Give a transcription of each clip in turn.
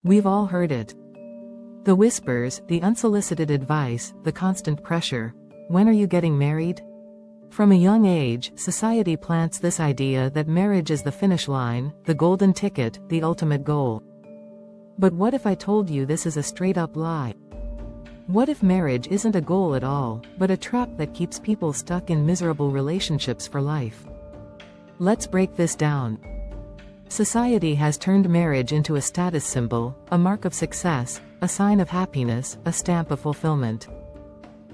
We've all heard it. The whispers, the unsolicited advice, the constant pressure. When are you getting married? From a young age, society plants this idea that marriage is the finish line, the golden ticket, the ultimate goal. But what if I told you this is a straight-up lie? What if marriage isn't a goal at all, but a trap that keeps people stuck in miserable relationships for life? Let's break this down. Society has turned marriage into a status symbol, a mark of success, a sign of happiness, a stamp of fulfillment.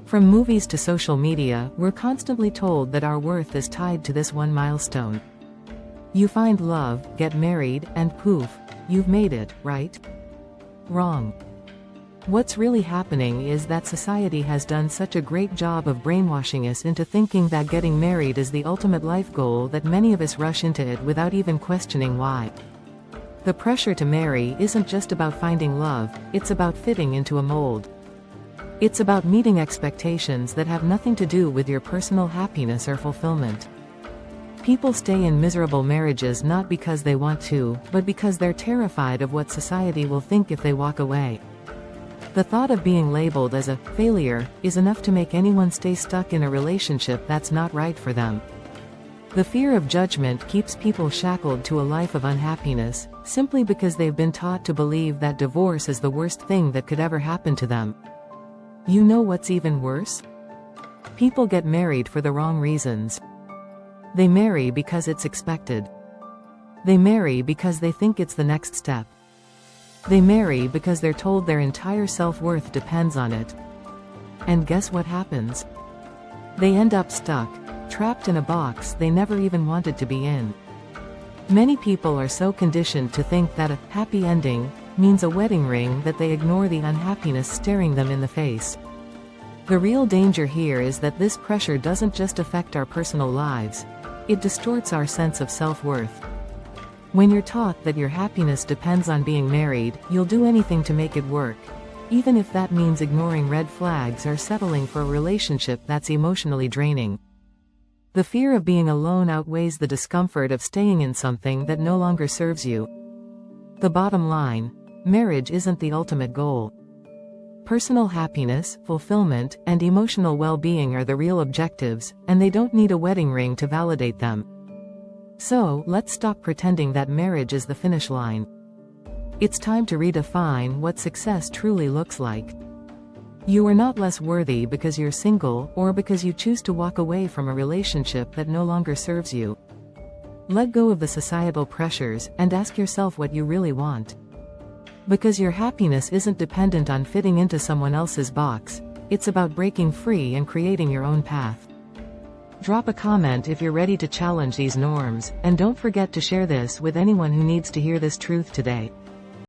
From movies to social media, we're constantly told that our worth is tied to this one milestone. You find love, get married, and poof, you've made it, right? Wrong. What's really happening is that society has done such a great job of brainwashing us into thinking that getting married is the ultimate life goal that many of us rush into it without even questioning why. The pressure to marry isn't just about finding love, it's about fitting into a mold. It's about meeting expectations that have nothing to do with your personal happiness or fulfillment. People stay in miserable marriages not because they want to, but because they're terrified of what society will think if they walk away. The thought of being labeled as a failure is enough to make anyone stay stuck in a relationship that's not right for them. The fear of judgment keeps people shackled to a life of unhappiness, simply because they've been taught to believe that divorce is the worst thing that could ever happen to them. You know what's even worse? People get married for the wrong reasons. They marry because it's expected. They marry because they think it's the next step. They marry because they're told their entire self-worth depends on it. And guess what happens? They end up stuck, trapped in a box they never even wanted to be in. Many people are so conditioned to think that a happy ending means a wedding ring that they ignore the unhappiness staring them in the face. The real danger here is that this pressure doesn't just affect our personal lives, it distorts our sense of self-worth. When you're taught that your happiness depends on being married, you'll do anything to make it work, even if that means ignoring red flags or settling for a relationship that's emotionally draining. The fear of being alone outweighs the discomfort of staying in something that no longer serves you. The bottom line, marriage isn't the ultimate goal. Personal happiness, fulfillment, and emotional well-being are the real objectives, and they don't need a wedding ring to validate them. So, let's stop pretending that marriage is the finish line. It's time to redefine what success truly looks like. You are not less worthy because you're single, or because you choose to walk away from a relationship that no longer serves you. Let go of the societal pressures, and ask yourself what you really want. Because your happiness isn't dependent on fitting into someone else's box, it's about breaking free and creating your own path. Drop a comment if you're ready to challenge these norms, and don't forget to share this with anyone who needs to hear this truth today.